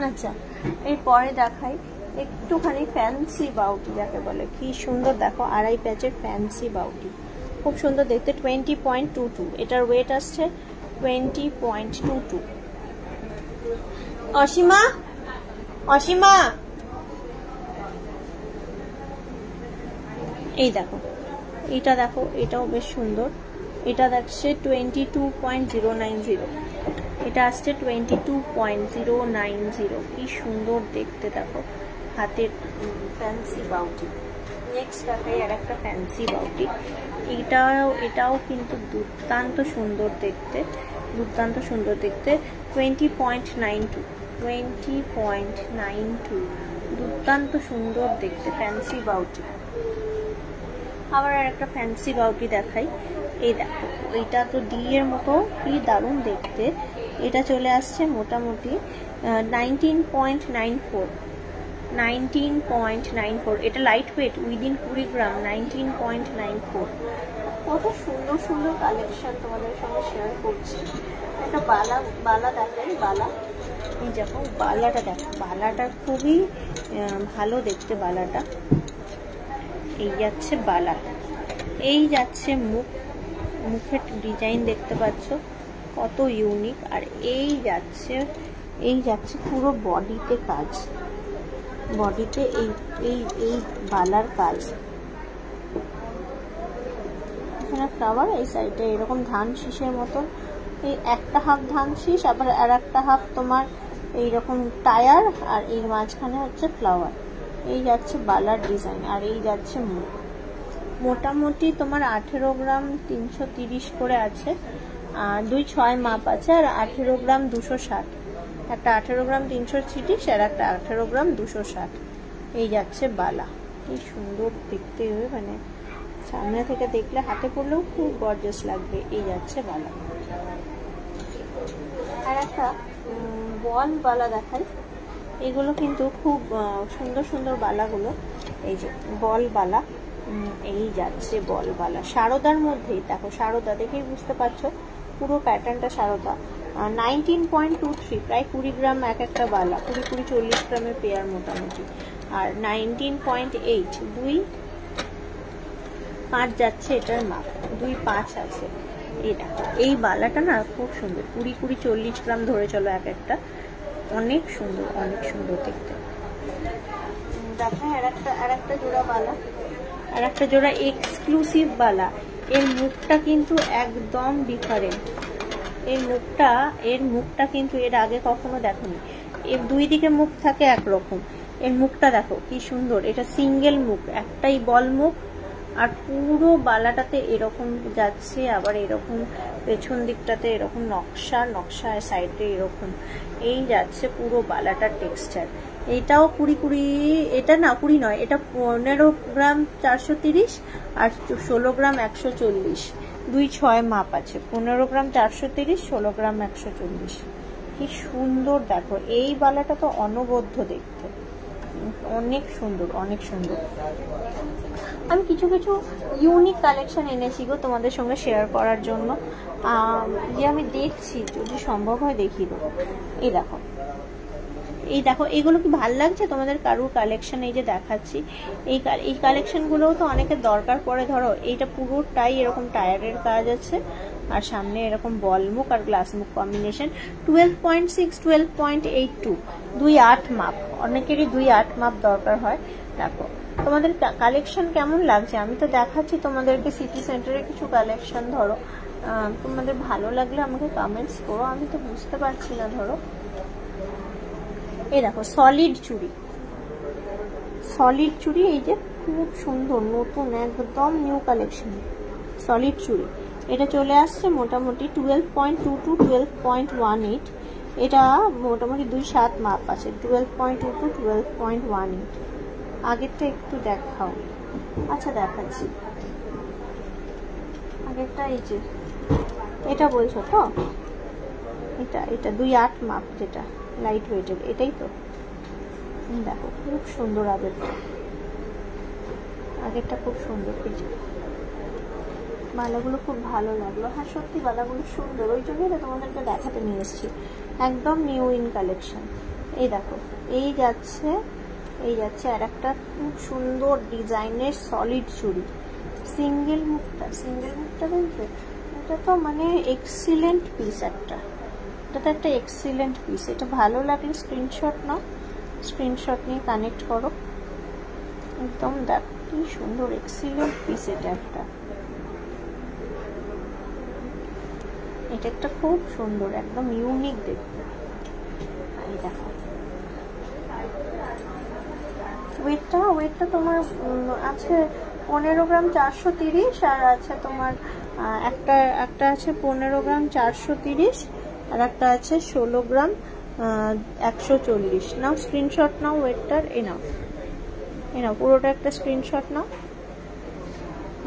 Speaker 1: আচ্ছা, এরপরে দেখাই একটুখানি ফ্যান্সি বাউটি যাকে বলে। কি সুন্দর দেখো, আড়াই প্যাচের ফ্যান্সি বাউটি, খুব সুন্দর দেখতে। 20.22, এটার ওয়েট আসছে 20.22। অসীমা, অসীমা, এই দেখো, এটা দেখো, এটাও বেশ সুন্দর। এটা দেখছে 22.090, এটা আসছে 22.090। কি সুন্দর দেখতে দেখো, হাতের ফ্যান্সি বাউটি। নেক্সট দেখাই আর একটা ফ্যান্সি বাউটি। এটাও কিন্তু দুর্দান্ত সুন্দর দেখতে, দুর্দান্ত সুন্দর দেখতে। 20.92, 20.92, দুর্দান্ত সুন্দর দেখতে ফ্যান্সি বাউটি। আবার আর একটা ফ্যান্সি বাউটি দেখাই। এই দেখো, এটা তো ডি এর মতো, কি দারুণ দেখতে। এটা চলে আসছে মোটামুটি 19.94, 19.94। এটা লাইট ওয়েট, উইদিন 20 গ্রাম, 19.94। কত সুন্দর সুন্দর কালেকশন তোমাদের সঙ্গে শেয়ার করছি। একটা বালা দেখাই, বালা। এই দেখো বালাটা, দেখো বালাটা খুবই ভালো দেখতে বালাটা। এই যাচ্ছে বালা, এই যাচ্ছে মুখ, মুখের ডিজাইন দেখতে পাচ্ছ কত ইউনিক। আর এই যাচ্ছে পুরো বডিতে কাজ, বডিতে এই বালার কাজ। এখানে ফ্লাওয়ার, এই সাইডে এরকম ধান শীষের মতন, এই একটা হাফ ধান শীষ, আবার আর একটা হাফ তোমার এইরকম টায়ার, আর এই মাঝখানে হচ্ছে ফ্লাওয়ার। এই যাচ্ছে বালার ডিজাইন, আর এই যাচ্ছে মুখ। মোটামুটি তোমার 18 গ্রাম 330 করে আছে, 2.6 মাপ আছে, আর 18 গ্রাম 260। একটা 18 গ্রাম 330 আর একটা 18 গ্রাম 260। এই যাচ্ছে বালা, কি সুন্দর দেখতে, মানে সামনে থেকে দেখলে হাতে পড়লেও খুব গর্জাস লাগবে। এই যাচ্ছে বালা। আর একটা বল বালা দেখাই। এগুলো কিন্তু খুব সুন্দর সুন্দর বালাগুলো। এই যে বল বালা, এই যাচ্ছে বল বালা সারদার মধ্যেই। দেখো সারদা দেখেই বুঝতে পারছো, পুরো প্যাটার্নটা সারদা। 19.23, প্রায় 20 গ্রাম এক একটা বালা, 20-40 গ্রামের পেয়ার মোটামুটি। আর 19.8, 2.5 যাচ্ছে এটার মাপ, 2.5 আছে। এই দেখো এই বালাটা না খুব সুন্দর, 20-40 গ্রাম ধরে চলো এক একটা, অনেক সুন্দর, অনেক সুন্দর দেখতে। দেখো আর একটা জোড়া বালা, আর একটা জোড়া এক্সক্লুসিভ বালা। এর মুখটা কিন্তু একদম ডিফারেন্ট। এর মুখটা কিন্তু এর আগে কখনো দেখোনি। এর দুই দিকে মুখ থাকে একরকম, এর মুখটা দেখো কি সুন্দর। এটা সিঙ্গেল মুখ, একটাই বল মুখ, আর পুরো বালাটাতে এরকম যাচ্ছে, আবার এরকম পেছন দিকটাতে এরকম নকশা সাইডে এরকম। এই যাচ্ছে পুরো বালাটার টেক্সচার। এটাও 20, এটা না 20 নয়, এটা 15 গ্রাম 430 আর 16 গ্রাম 140। 2.6 মাপ আছে, 15 গ্রাম 430, 16 গ্রাম 140। কি সুন্দর দেখো, এই বালাটা তো অনবদ্য দেখতে, অনেক সুন্দর, অনেক সুন্দর। আমি কিছু কিছু ইউনিক কালেকশন এনেছি গো তোমাদের সঙ্গে শেয়ার করার জন্য, যে আমি দেখছি যদি সম্ভব হয় দেখিয়ে দেবো। এই দেখো এগুলো কি ভাল লাগছে তোমাদের কারুর কালেকশন? এই যে দেখাচ্ছি, এই কালেকশনগুলোও তো অনেকের দরকার পড়ে। ধরো এইটা পুরোটাই এরকম টায়ারের কাজ আছে, আর সামনে এরকম বল মুখ আর গ্লাস মুখ কম্বিনেশন। 12.6, 12.82, 2.8 মাপ। অনেকেরই 2.8 মাপ দরকার হয়। দেখো তোমাদের কালেকশন কেমন লাগছে? আমি তো দেখাচ্ছি তোমাদেরকে সিটি সেন্টারে কিছু কালেকশন। ধরো তোমাদের ভালো লাগলে আমাকে কমেন্টস করো, আমি তো বুঝতে পারছি না। ধরো এই দেখো সলিড চুড়ি, এই যে খুব সুন্দর নতুন একদম নিউ কালেকশন সলিড চুড়ি। এটা চলে আসছে মোটামুটি 12.22, 12.18। এটা মোটামুটি 2.7 মাপ আছে, 12.22, 12.18। আগেরটা একটু দেখাও। আচ্ছা দেখাচ্ছি আগেরটা। এই যে এটা বলছো তো, এটা 2.8 মাপ, যেটা লাইট ওয়েটের, এটাই তো। দেখো খুব সুন্দর আগেরটা খুব সুন্দর। এই যে বালাগুলো খুব ভালো লাগলো। হ্যাঁ সত্যি বালাগুলো সুন্দর, ওই জন্যই তোমাদেরকে দেখাতে নিয়ে এসেছি। একদম নিউ ইন কালেকশন। এই দেখো এই যাচ্ছে আর একটা খুব সুন্দর ডিজাইনের সলিড চুড়ি, সিঙ্গেল মুখটা দেখবে, এটা তো মানে এক্সিলেন্ট পিস, এটা তো একটা এক্সিলেন্ট পিস। এটা ভালো লাগলে স্ক্রিনশট নাও, স্ক্রিনশট নিয়ে কানেক্ট করো। একদম দেখ কি সুন্দর এক্সিলেন্ট পিস, এটা একটা খুব সুন্দর একদম ইউনিক দেখতে। এই দেখো ওয়েটটা তোমার আছে 15 গ্রাম 430, আর আছে তোমার একটা আছে 15 গ্রাম 430, আর একটা আছে 16 গ্রাম 140। নাও স্ক্রিনশট নাও ওয়েটটার, এই নাও পুরোটা একটা স্ক্রিনশট নাও,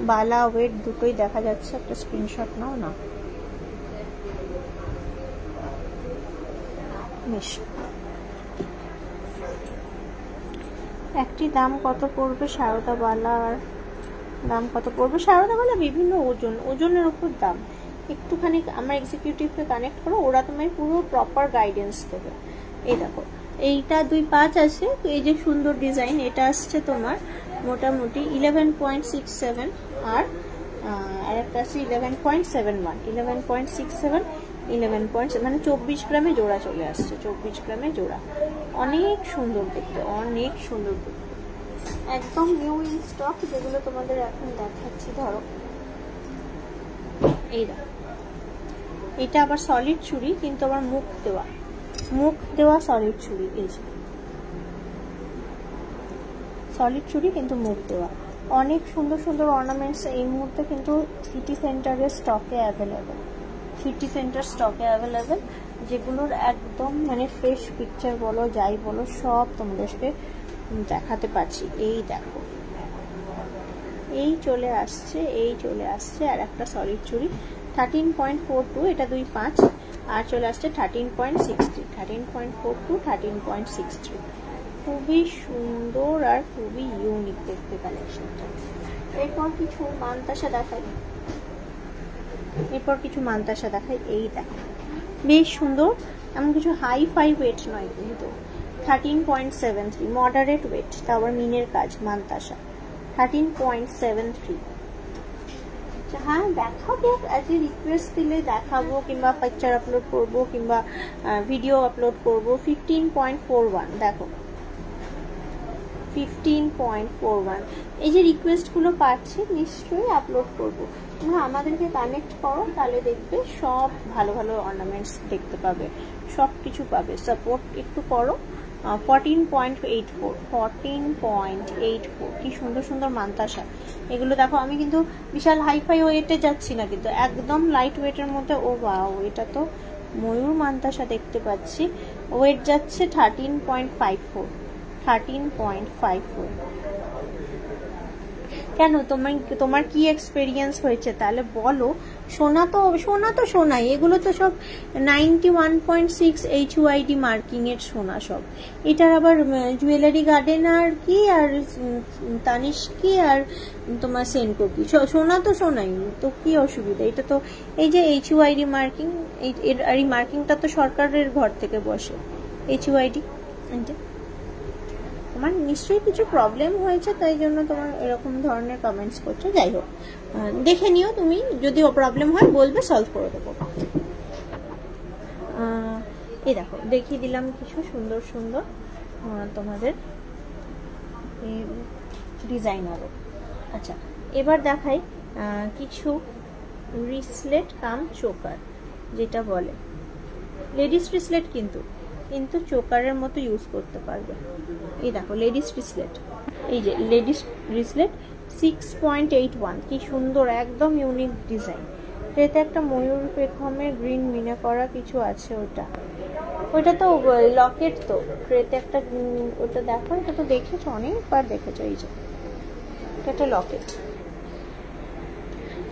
Speaker 1: বালা ওয়েট দুটোই দেখা যাচ্ছে, একটা স্ক্রিনশট নাও না। একটি দাম কত পড়বে সারদা বালার, দাম কত পড়বে সারদা বালা বিভিন্ন ওজনের উপর দাম। একটুখানি আমার এক্সিকিউটিভকে কানেক্ট করো, ওরা তোমায় পুরো প্রপার গাইডেন্স দেবে। এই দেখো এইটা 2.5 আছে, এই যে সুন্দর ডিজাইন, এটা আসছে তোমার মোটামুটি 11.67, আর একটা আছে 11.71, 11.67, 11 মানে 24 গ্রামে জোড়া চলে আসছে, 24 গ্রামে জোড়া। অনেক সুন্দর দেখতে, একদম নিউ ইন স্টক, যেগুলো তোমাদের এখন দেখাচ্ছি। ধরো এই দেখো এটা আবার সলিড চুড়ি, কিন্তু আবার মুখ দেওয়া সলিড চুড়ি, এই যে সলিড চুড়ি কিন্তু মুখ দেওয়া। অনেক সুন্দর অর্নামেন্টস এই মুহূর্তে কিন্তু সিটি সেন্টারের স্টকে অ্যাভেলেবেল, যেগুলোর একদম মানে ফ্রেশ পিকচার বলো যাই বলো সব তোমাদেরকে দেখাতে পারছি। এই দেখো এই চলে আসছে আর একটা সলিড চুড়ি 13.42, এটা 2.5, আর চলে আসছে 13.63, 13.42, 13.63। খুবই সুন্দর আর খুবই ইউনিক দেখতে কালেকশনটা। এরপর কিছু মানতাসা দেখাই, এই দেখো বেশ সুন্দর, এমন কিছু হাই ফাই ওয়েট নয় কিন্তু, 13.73 মডারেট ওয়েট, তা আবার মিনের কাজ, মানতাসা 13.73। হ্যাঁ দেখাবো, অ্যাজ এ রিকোয়েস্ট দিলে দেখাবো, কিংবা পিকচার আপলোড করবো, কিংবা ভিডিও আপলোড করবো। 15.41 দেখো, 15.41। এই যে রিকোয়েস্টগুলো পাচ্ছি নিশ্চয়ই আপলোড করবো। তোমরা আমাদেরকে কানেক্ট করো, তাহলে দেখবে সব ভালো অর্নামেন্টস দেখতে পাবে, সব কিছু পাবে। সাপোর্ট একটু করো। 14.84, কি সুন্দর মানতাসা। এগুলো দেখো, আমি কিন্তু বিশাল হাইফাই ওয়েটে যাচ্ছি না, কিন্তু একদম লাইট ওয়েটের মধ্যে। ও বাও, এটা তো ময়ূর মানতাসা দেখতে পাচ্ছি। ওয়েট যাচ্ছে 13.54। কেন তোমার কি এক্সপেরিয়েন্স হয়েছে তাহলে বলো। সোনা তো সোনাই, এগুলো তো সব 91.6 HUID মার্কিং এর সোনা সব। এটার আবার জুয়েলারি গার্ডেন আর কি, আর তানিস্কি, আর তোমার সেনকো কি, সোনা তো সোনাই, তো কি অসুবিধা। এটা তো এই যে HUID মার্কিং, এই মার্কিংটা তো সরকারের ঘর থেকে বসে, HUID। তোমার নিশ্চয়ই কিছু প্রবলেম হয়েছে, তাই জন্য তোমার এরকম ধরনের কমেন্টস করছো। যাই হোক, দেখে নিও, তুমি যদি প্রবলেম হয় বলবে, সলভ করে দেবো। এই দেখো দেখিয়ে দিলাম কিছু সুন্দর তোমাদের ডিজাইনারও। আচ্ছা, এবার দেখাই কিছু রিসলেট কাম চোকার, যেটা বলে লেডিস রিসলেট, কিন্তু চোকারের মতো ইউজ করতে পারবে। এই দেখো লেডিস রিসলেট, এই যে লেডিস রিসলেট 6.81, কি সুন্দর একদম ইউনিক ডিজাইন। এতে একটা ময়ূর পেখমে গ্রিন মিনে করা কিছু আছে, ওইটা তো লকেট, তো ট্রেতে একটা, ওটা দেখো, এটা তো দেখেছো, অনেকবার দেখেছো। এই যে এটা লকেট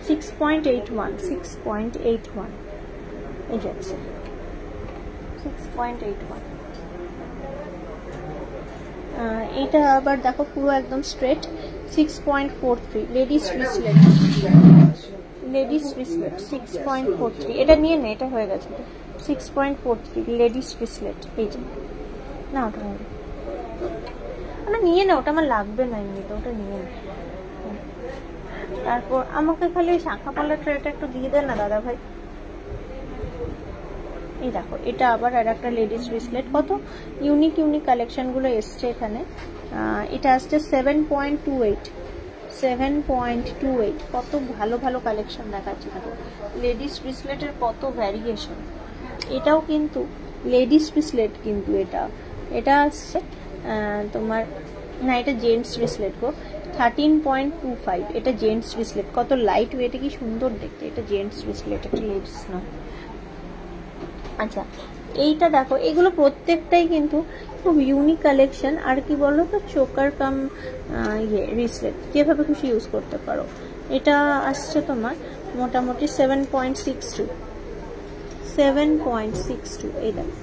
Speaker 1: 6.81, এই যাচ্ছে 6.81। এটা আবার দেখো পুরো একদম স্ট্রেট 6.43, লেডিস রিসলেট 6.43। এটা নিয়ে নে, এটা হয়ে গেছে 6.43 লেডিস রিসলেট। এই যে না ওটা নিয়ে না, ওটা আমার লাগবে না এমনিতে, ওটা নিয়ে না। তারপর আমাকে খালি শাখা পলার ট্রেটা একটু দিয়ে দেন না দাদা ভাই। এই দেখো এটা আবার আর একটা লেডিস ব্রেসলেট, কত ইউনিক ইউনিক কালেকশনগুলো এসছে এখানে। এটা আসছে 7.28, 7.28, কত ভালো ভালো কালেকশন দেখাচ্ছে দেখো। লেডিস ব্রেসলেটের কত ভ্যারিয়েশন। এটাও কিন্তু লেডিস ব্রেসলেট, কিন্তু এটা আসছে তোমার, না এটা জেন্টস ব্রেসলেট গো, 13.25, এটা জেন্টস ব্রেসলেট, কত লাইট ওয়েট, কি সুন্দর দেখতে। এটা জেন্টস ব্রেসলেট, এটা লেডিস না। আচ্ছা এইটা দেখো, এগুলো প্রত্যেকটাই কিন্তু খুব ইউনিক কালেকশন। আর কি বলো তো, চোকার কাম ব্রেসলেট যেভাবে খুশি ইউজ করতে পারো। এটা আসছে তোমার মোটামুটি 7.62, 7.62, এই দেখো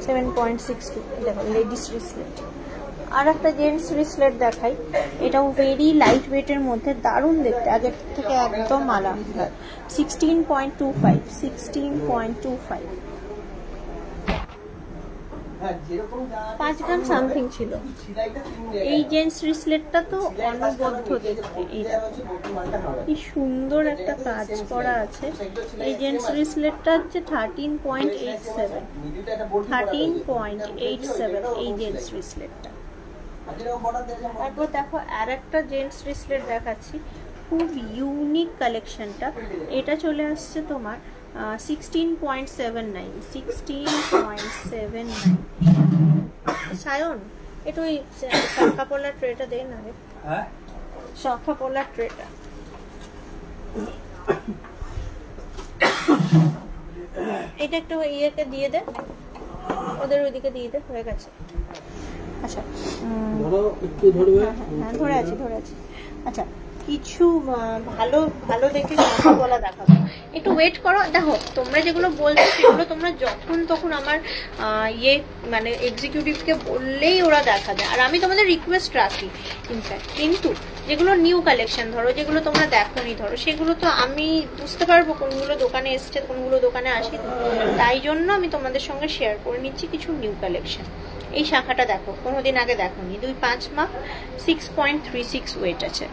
Speaker 1: 7.62, দেখো লেডিস ব্রেসলেট। আর একটা জেন্টস ব্রেসলেট দেখাই, এটাও ভেরি লাইট ওয়েটের মধ্যে, দারুণ দেখতে, আগের থেকে একদম আলাদা। 16.25, 16.25, 5 গ্রাম সামথিং ছিল। এই জেন্টস ব্রেসলেটটা তো অনবদ্য দেখতে, কি সুন্দর একটা কাজ করা আছে। এই জেন্টস ব্রেসলেটটা হচ্ছে 13.87, 13.87 এই জেন্টস ব্রেসলেটটা। তারপর দেখো আর একটা জেন্টস ব্রেসলেট দেখাচ্ছি, খুব ইউনিক কালেকশনটা। এটা চলে আসছে তোমার 16.79, 16.79। সায়ন একটু ওই শাখা পলার ট্রেটা দে না রে, শাখা পলার ট্রেটা। এটা একটু ইয়েকে দিয়ে দে, ওদের ওইদিকে দিয়ে দে, হয়ে গেছে। আচ্ছা হ্যাঁ ধরে আছি। আচ্ছা কিছু ভালো ভালো দেখে কথা বলা দেখাবো, একটু ওয়েট করো। দেখো তোমরা যেগুলো বলছো সেগুলো তোমরা যখন তখন আমার মানে এক্সিকিউটিভকে বললেই ওরা দেখা দেয়, আর আমি তোমাদের রিকোয়েস্ট রাখি ইনফ্যাক্ট। কিন্তু যেগুলো নিউ কালেকশন ধরো, যেগুলো তোমরা দেখোনি ধরো, সেগুলো তো আমি বুঝতে পারবো কোনগুলো দোকানে এসছে কোনগুলো দোকানে আসেনি, তাই জন্য আমি তোমাদের সঙ্গে শেয়ার করে নিচ্ছি কিছু নিউ কালেকশন। এই শাখাটা দেখো, কোনোদিন আগে দেখোনি, 2.5 মাপ, 6.36 ওয়েট আছে।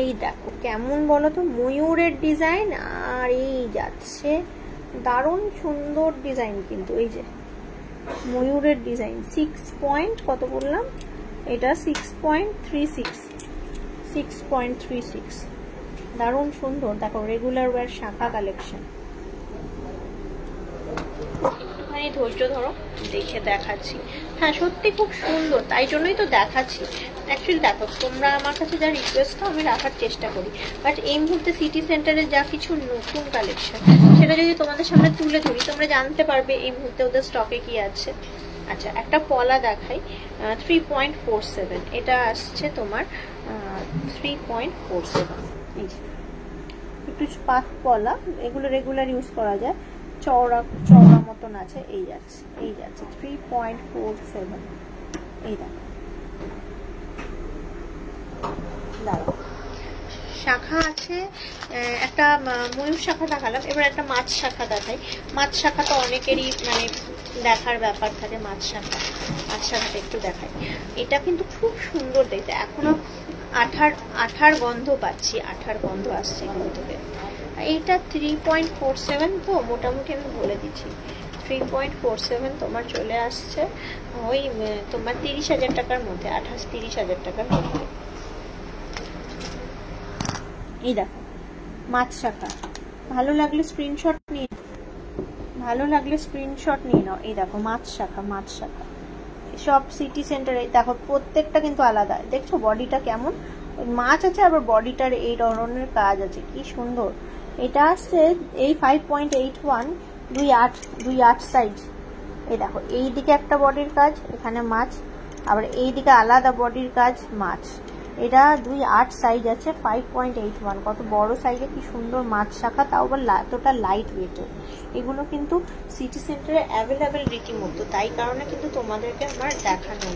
Speaker 1: এই দেখো কেমন বলো তো, ময়ূরের ডিজাইন, আর এই যাচ্ছে দারুণ সুন্দর ডিজাইন, কিন্তু এই যে ময়ূরের ডিজাইন। 6 কত বললাম, এটা 6.36, 6.36, দারুণ সুন্দর। দেখো রেগুলার ওয়্যার শাখা কালেকশন। একটুখানি ধৈর্য ধরো, দেখে দেখাচ্ছি। হ্যাঁ সত্যি খুব সুন্দর, তাই জন্যই তো দেখাচ্ছি। অ্যাকচুয়ালি দেখো তোমরা আমার কাছে যা রিকোয়েস্ট আমি রাখার চেষ্টা করি, বাট এই মুহূর্তে সিটি সেন্টারে যা কিছু নতুন কালেকশন সেটা যদি তোমাদের সামনে তুলে ধরি, তোমরা জানতে পারবে এই মুহূর্তে ওদের স্টকে কি আছে। আচ্ছা একটা পলা দেখাই, 3.47, এটা আসছে তোমার 3.47। এই যে একটু পাত পলা, এগুলো রেগুলার ইউজ করা যায়, চওড়া মতন আছে। এই যাচ্ছে 3.47। এই দেখো শাখা আছে, একটা ময়ূর শাখা দেখালাম, এবার একটা মাছ শাখা দেখাই। মাছ শাখা তো অনেকেরই মানে দেখার ব্যাপার থাকে, মাছ শাখাটা একটু দেখাই। এটা কিন্তু খুব সুন্দর দেখতে, এখনো আঠার গন্ধ পাচ্ছি, আঠার গন্ধ আসছে এখান থেকে। এইটা 3.47 তো মোটামুটি আমি বলে দিচ্ছি, 3.47 তোমার চলে আসছে ওই তোমার 30,000 টাকার মধ্যে, 28-30,000 টাকার মধ্যে। এই দেখো মাছ শাখা, ভালো লাগলে স্ক্রিনশট নিয়ে নাও। এই দেখো মাছ শাখা সব সিটি সেন্টারে দেখো, প্রত্যেকটা কিন্তু আলাদা। দেখছো বডিটা কেমন, মাছ আছে আবার বডিটার এই ধরনের কাজ আছে, কি সুন্দর। এটা আসছে এই 5.81, 2.8 সাইজ। এই দেখো এই দিকে একটা বডির কাজ, এখানে মাছ, আবার এই দিকে আলাদা বডির কাজ মাছ। এটা 2.8 সাইজ আছে, 5.81, কত বড় সাইজে, কি সুন্দর মাছ শাখা, তাও আবার এতটা লাইট ওয়েটের। এগুলো কিন্তু সিটি সেন্টারে অ্যাভেলেবেল রীতিমতো, তাই কারণে কিন্তু তোমাদেরকে আমার দেখানো।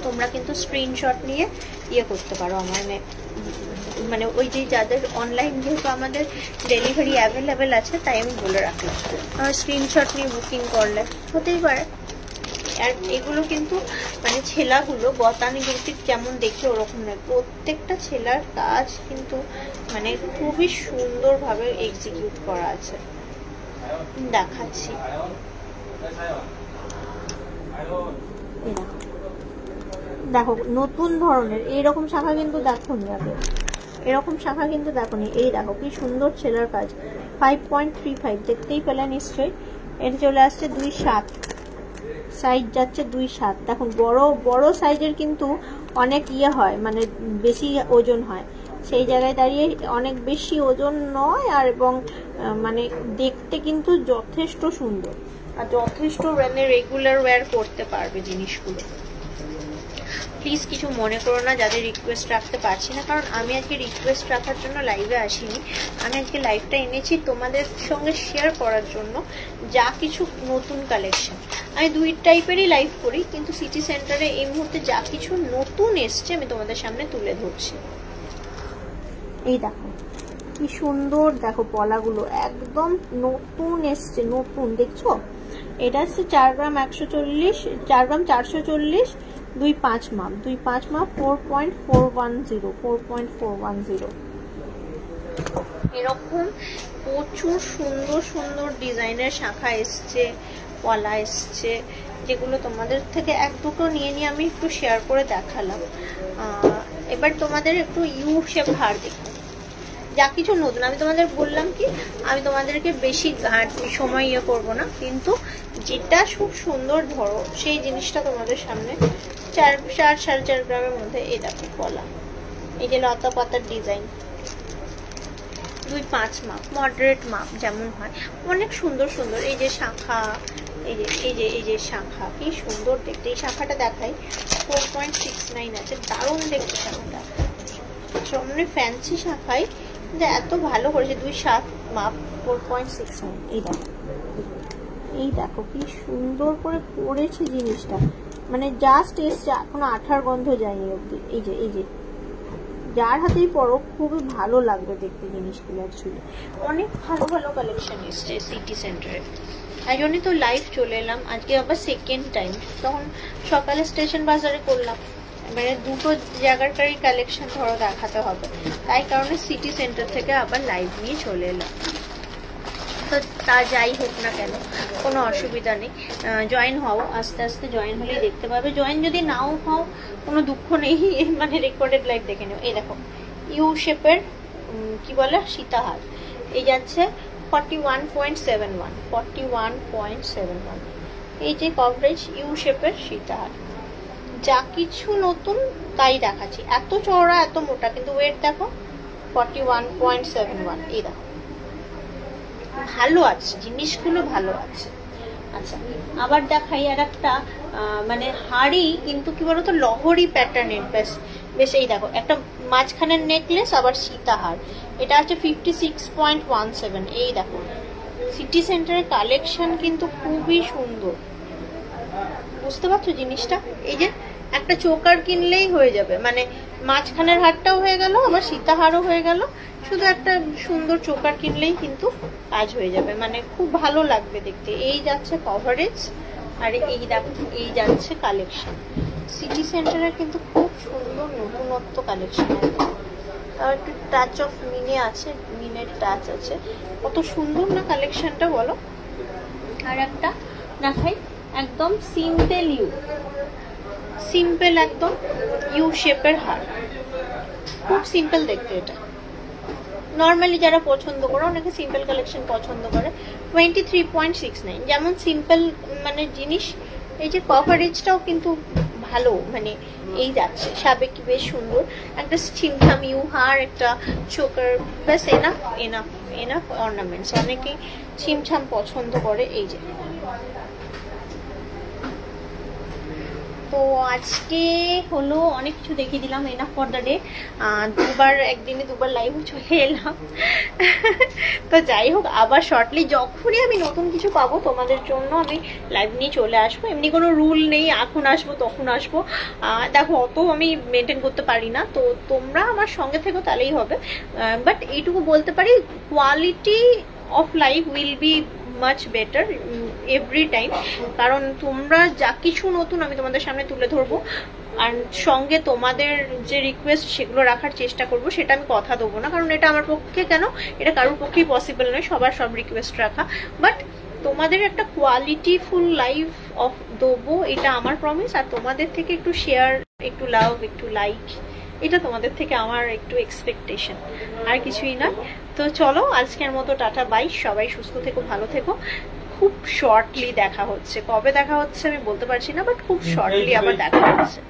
Speaker 1: তোমরা কিন্তু স্ক্রিনশট নিয়ে করতে পারো, আমার মানে ওই যে যাদের অনলাইন যেহেতু আমাদের ডেলিভারি অ্যাভেলেবেল আছে তাই আমি বলে রাখলাম, স্ক্রিনশট নিয়ে বুকিং করলে হতেই পারে। আর এগুলো কিন্তু মানে ছেলাগুলো গতানুগতিক যেমন দেখে ওরকম নয়, প্রত্যেকটা ছেলার কাজ কিন্তু মানে খুবই সুন্দরভাবে এক্সিকিউট করা আছে। দেখাচ্ছি, দেখো নতুন ধরনের এইরকম শাখা কিন্তু দেখোনি আগে, এরকম শাখা কিন্তু দেখোনি। এই দেখো কি সুন্দর ছেলার কাজ, 5.35 দেখতেই পেলে নিশ্চয়ই। এটা চলে আসছে 2.7, সাইজ যাচ্ছে 2.7। দেখুন বড় বড় সাইজের কিন্তু অনেক ইয়ে হয়, মানে বেশি ওজন হয়, সেই জায়গায় দাঁড়িয়ে অনেক বেশি ওজন নয়, আর এবং মানে দেখতে কিন্তু যথেষ্ট সুন্দর আর যথেষ্ট মানে রেগুলার ওয়্যার করতে পারবে জিনিসগুলো। প্লিজ কিছু মনে করো না যাদের রিকোয়েস্ট রাখতে পারছি না, কারণ আমি আজকে রিকোয়েস্ট রাখার জন্য লাইভে আসিনি। আমি আজকে লাইভটা এনেছি তোমাদের সঙ্গে শেয়ার করার জন্য যা কিছু নতুন কালেকশন। আমি দুই টাইপেরই লাইভ করি, কিন্তু সিটি সেন্টারে এই মুহূর্তে যা কিছু নতুন এসছে আমি তোমাদের সামনে তুলে ধরছি। এই দেখো কি সুন্দর, দেখো পলাগুলো একদম নতুন এসছে, নতুন দেখছো। এটা হচ্ছে 4 গ্রাম 140, 4 গ্রাম 440, 2.5 মাপ, 2.5 মাপ, 4.410। এরকম প্রচুর সুন্দর সুন্দর ডিজাইনের শাখা এসছে, পলা এসছে, যেগুলো তোমাদের থেকে এক দুটো নিয়ে নিয়ে আমি একটু শেয়ার করে দেখালাম। এবার তোমাদের একটু ইউ শেপ হার দেখো, যা কিছু নতুন। আমি তোমাদের বললাম কি আমি তোমাদেরকে বেশি সময় ইয়ে করবো না, কিন্তু যেটা খুব সুন্দর ধরো সেই জিনিসটা তোমাদের সামনে 4.5 গ্রামের মধ্যে। এই দেখো পলা, এই যে লতা পাতার ডিজাইন, 2.5 মাপ, মডারেট মাপ যেমন হয়, অনেক সুন্দর সুন্দর। এই যে শাখা, এই যে শাখা কি সুন্দর দেখতে। এই শাখাটা দেখাই, 4.69 আছে, দারুণ দেখতে শাখাটা, সামনে ফ্যান্সি শাখায় এত ভালো করেছে। 2.7 মাপ, 4.69। এই দেখো কি সুন্দর করে করেছে জিনিসটা, মানে জাস্ট এসছে, এখনো আঠার গন্ধ যায়নি অব্দি। এই যে যার হাতেই পরো খুবই ভালো লাগবে দেখতে জিনিসগুলো। অ্যাকচুয়ালি অনেক ভালো ভালো কালেকশন এসছে সিটি সেন্টারে, তাই জন্যই তো লাইভ চলে এলাম আজকে আবার সেকেন্ড টাইম। তখন সকালে স্টেশন বাজারে করলাম, মানে দুটো জায়গাটারই কালেকশন ধরো দেখাতে হবে, তাই কারণে সিটি সেন্টার থেকে আবার লাইভ নিয়ে চলে এলাম। তো তা যাই হোক না কেন কোনো অসুবিধা নেই, জয়েন হও, আস্তে আস্তে জয়েন হলেই দেখতে পাবে। জয়েন যদি নাও হও কোনো দুঃখ নেই, মানে রেকর্ডেড লাইভ দেখে নেও। এই দেখো ইউ শেপের কি বলে সীতাহার, এই যাচ্ছে 41.71, 41.71। এই যে কভারেজ ইউ শেপের সীতাহার, যা কিছু নতুন তাই দেখাচ্ছি। এত চওড়া এত মোটা, কিন্তু ওয়েট দেখো 41.71। এই দেখো ভালো আছে জিনিসগুলো, ভালো আছে। আচ্ছা আবার দেখাই আর একটা মানে হাড়ি, কিন্তু কি বলতো লহরি প্যাটার্নের বেশ। এই দেখো একটা মাঝখানের নেকলেস, আবার সীতাহার, এটা আছে 56.17। এই দেখো সিটি সেন্টারের কালেকশন কিন্তু খুবই সুন্দর, বুঝতে পারছো জিনিসটা। এই যে একটা চোকার কিনলেই হয়ে যাবে, মানে মাঝখানের হারটাও হয়ে গেল, আবার সীতাহারও হয়ে গেল, শুধু একটা সুন্দর চোকার কিনলেই কিন্তু কাজ হয়ে যাবে, মানে খুব ভালো লাগবে দেখতে। এই যাচ্ছে কভারেজ, আর এই দেখো এই যাচ্ছে কালেকশন। সিটি সেন্টারে কিন্তু খুব সুন্দর নতুনত্ব কালেকশন আছে, তার একটু টাচ অফ মিনে আছে, মিনের টাচ আছে, কত সুন্দর না কালেকশনটা বলো। আর একটা দেখাই, একদম সিম্পল সিম্পল একদম ইউ শেপের হার, খুব সিম্পল দেখতে। এটা নর্মালি যারা পছন্দ করে, অনেকে সিম্পল কালেকশন পছন্দ করে। 23.69 যেমন সিম্পল মানে জিনিস। এই যে কভারেজটাও কিন্তু ভালো, মানে এই যাচ্ছে সাবেকি, বেশ সুন্দর একটা ছিমছাম ইউ হার, একটা চোকার, ব্যাস এনাফ এনাফ এনাফ অর্নামেন্টস। অনেকে ছিমছাম পছন্দ করে। এই যে তো তো আজকে হলো অনেক কিছু দেখিয়ে দিলাম, এনাফ ফর দ্য ডে। দুবার, একদিনে দুবার লাইভ চলে এলাম। তো যাই হোক, আবার শর্টলি যখনই আমি নতুন কিছু পাবো তোমাদের জন্য আমি লাইভ নিয়ে চলে আসবো। এমনি কোনো রুল নেই এখন আসবো তখন আসবো, দেখো অত আমি মেনটেন করতে পারি না, তো তোমরা আমার সঙ্গে থেকো তাহলেই হবে। বাট এইটুকু বলতে পারি, quality of live will be much better every time, কারণ তোমরা যা কিছু নতুন আমি তোমাদের সামনে তুলে ধরবো, আর সঙ্গে তোমাদের যে রিকোয়েস্ট সেগুলো রাখার চেষ্টা করব, সেটা আমি কথা দেবো না, কারণ এটা আমার পক্ষে কেন, এটা কারোর পক্ষেই পসিবল নয় সবার সব রিকোয়েস্ট রাখা। বাট তোমাদের একটা কোয়ালিটিফুল লাইফ অফ দেবো, এটা আমার প্রমিস। আর তোমাদের থেকে একটু শেয়ার, একটু লাভ, একটু লাইক, এটা তোমাদের থেকে আমার একটু এক্সপেকটেশন, আর কিছুই নয়। তো চলো আজকের মতো টাটা বাই, সবাই সুস্থ থেকো, ভালো থেকো। খুব শর্টলি দেখা হচ্ছে, কবে দেখা হচ্ছে আমি বলতে পারছি না, বাট খুব শর্টলি আবার দেখা হচ্ছে।